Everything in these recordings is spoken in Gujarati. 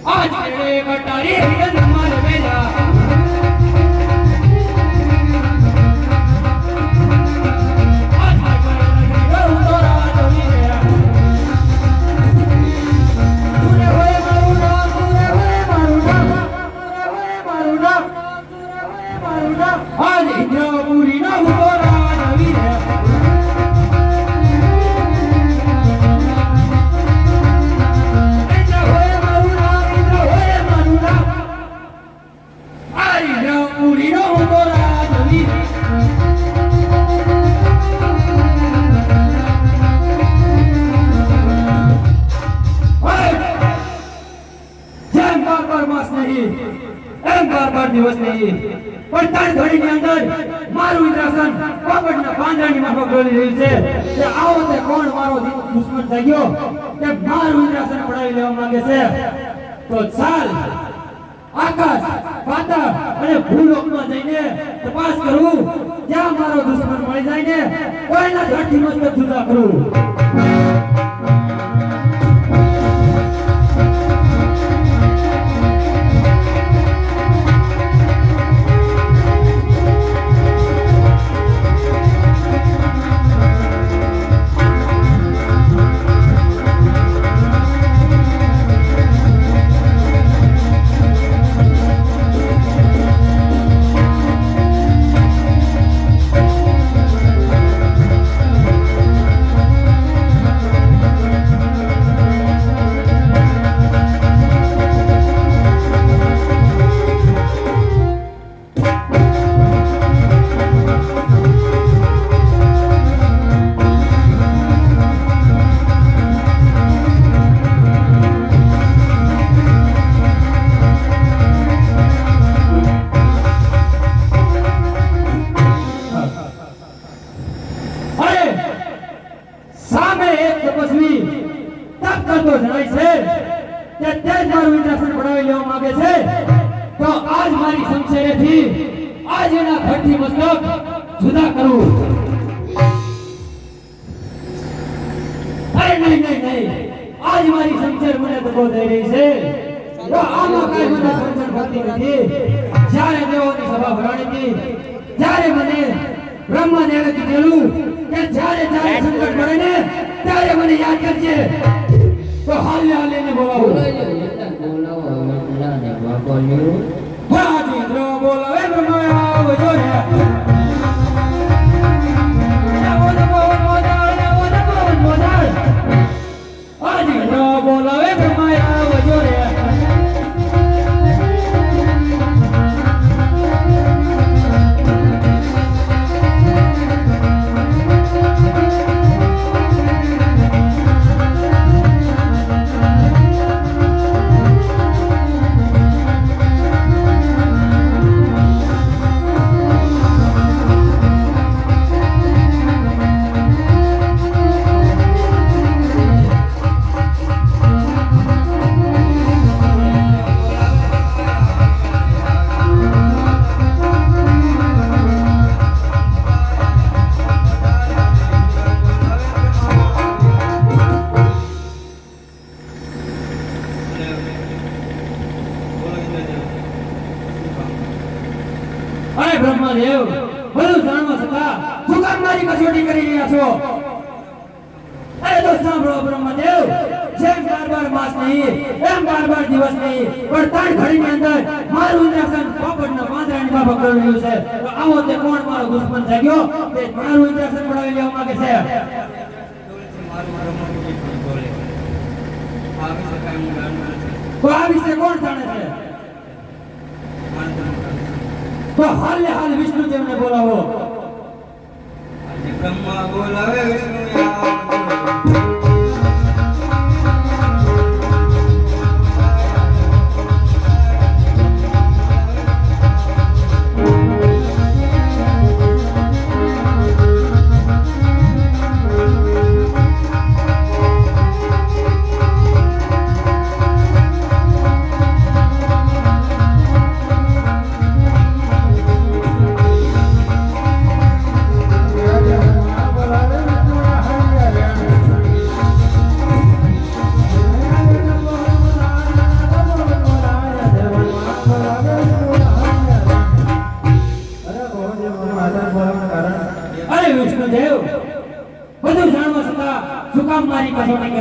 आज तेरे कटारी हिरन मार बेला દિવસ નહીં પણ તાર ઘડીની અંદર મારું ઇન્દ્રાસન પોપટના પાંજરાની માફક ડોલી રહ્યું છે કે આવો તે કોણ મારો દુશ્મન થઈ ગયો કે મારું ઇન્દ્રાસન પડાવી લેવા માંગે છે તો ચાલ આકાશ પાતાળ અને ભૂલોકમાં જઈને તપાસ કરું જ્યાં મારો દુશ્મન મળી જાય ને કોઈના ધડથી મસ્તક જુદા કરું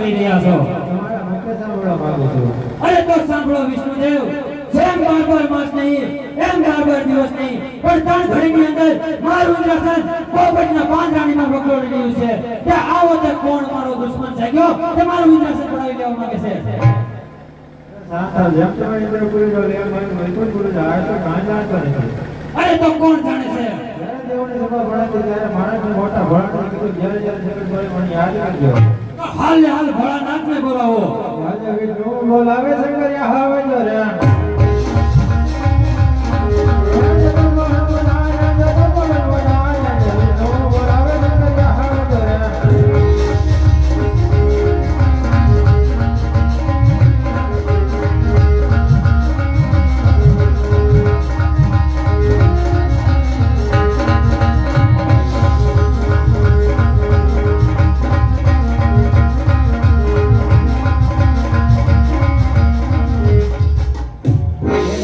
કરી રહ્યા છો? તમારા મુખે સાંભળવા માંગુ છું. અરે તો સાંભળો વિષ્ણુદેવ, જેમ 12 માસ નહીં એમ 12 દિવસ નહીં પણ 3 ઘડીની અંદર મારું ઇન્દ્રાસન પોપટના પાંજરાણીમાં વગડોળી રહ્યું છે. કે આવો તે કોણ મારો દુશ્મન જાગ્યો તે મારું ઇન્દ્રાસન પડાવી લેવા માંગે છે? સાંભળ, જેમ તમે ઇન્દ્ર પૂરી લો એમ મને વૈકુંઠ પૂરી જાય તો કાંઈ જાણતો નથી. અરે તો કોણ જાણે છે? જ્યારે દેવોની સભા ભણાતી ત્યારે માણસને મોટા ભણાવીને કીધું જ્યારે જગત ભરે મને યાદ કરજો. તો હાલ ને હાલ ભોળાનાથને બોલાવો. આજે વિષ્ણુ બોલાવે શંકરિયા હવે જો રે.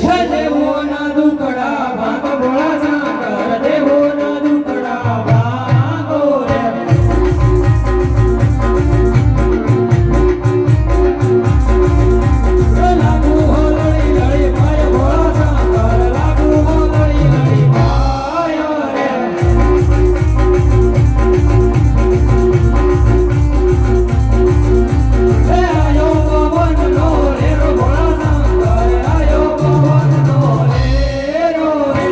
હે દેવોના દુકડા ભાગો ભોળા શંકર, દેવોના દુકડા ભાગો રે. લાગુ હો લડી લડી ભાઈ ભોળા શંકર, લાગુ હો લડી લડી ભાઈ રે. હે આયો પવનનો રેરો ભોળા શંકર, આયો પવનનો રેરો રે.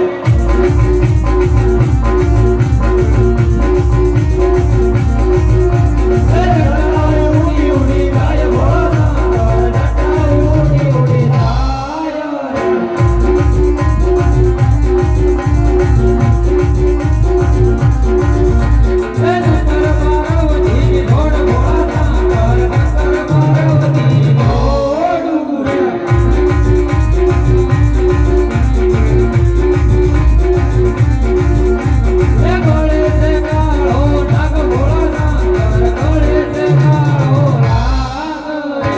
હે જટાએ ઉડી ઉડી જાય ભોળા શંકર, જટાએ ઉડી ઉડી જાય રે. હે નંતર પાર્વતી ઘોડ ભોળા શંકર, નંતર પાર્વતી ઘોડ રે. હે ગળે છે કાળો નાગ ભોળા શંકર, ગળે છે કાળો નાગ રે.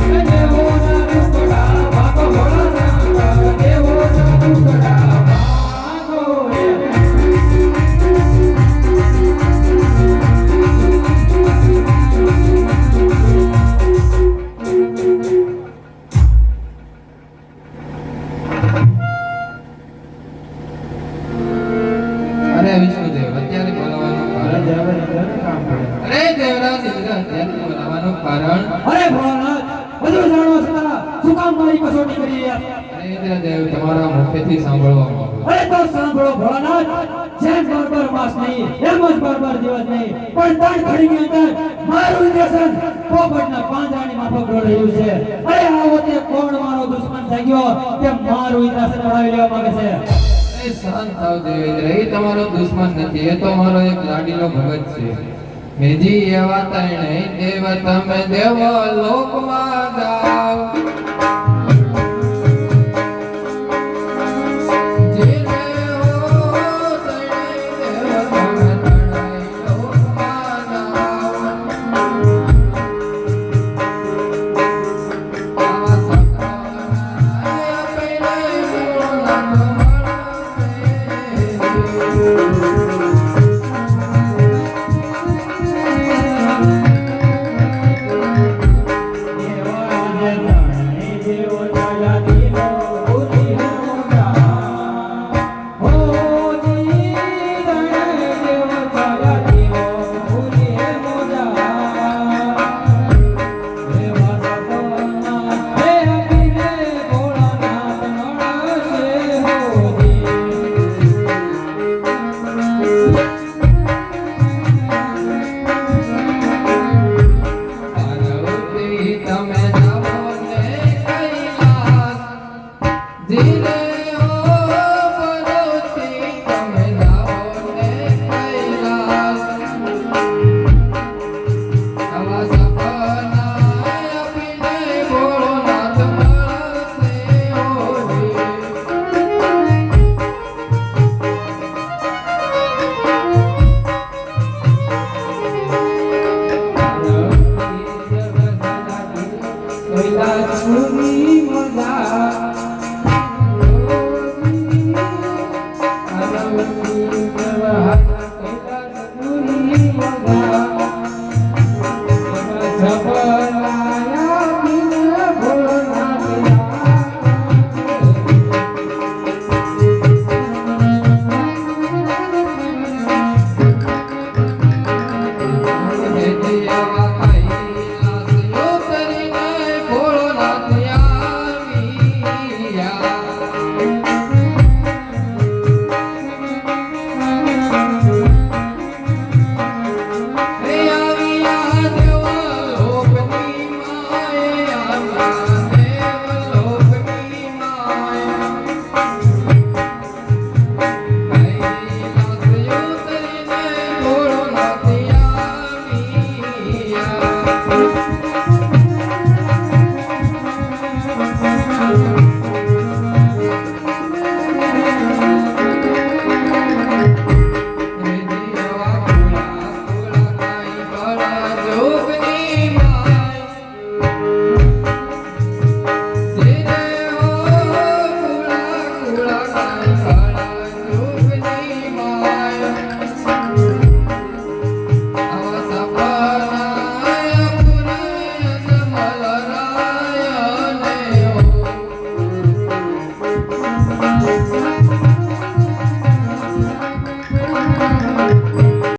હે દેવોના દુકડા ભાગો ભોળા શંકર, દેવોના દુકડા ભાગો રે. અરે વિષ્ણુદેવ અત્યારે બોલાવવાનું અરે કારણ? દેવને ઇન્દ્રને કામ પડે. અરે દેવરાજ ઇન્દ્ર અત્યારે બોલાવવાનું કારણ? અરે ભોળાનાથ, બધું જાણો છો તારા, શું કામ મારી કસોટી કરી રહ્યા? અરે ઇન્દ્રદેવ તમારા મુખેથી સાંભળવા માંગુ. અરે તો સાંભળો ભોળાનાથ, જેમ 12 માસ નહીં એમ જ 12 દિવસ નહીં પણ 3 ઘડીની અંદર મારું ઇન્દ્રાસન પોપટના પાંજરાની માફક રહ્યું છે. અરે આવો તે કોણ મારો દુશ્મન જાગ્યો કે મારું ઇન્દ્રાસન પડાવી લેવા માંગે છે? અરે શાંત થાવ દેવેન્દ્ર, એ તમારો દુશ્મન નથી, એ તો મારો એક લાડીલો ભગત છે. મેજી એવા તણે દેવ તમે દેવ લોકમાં જા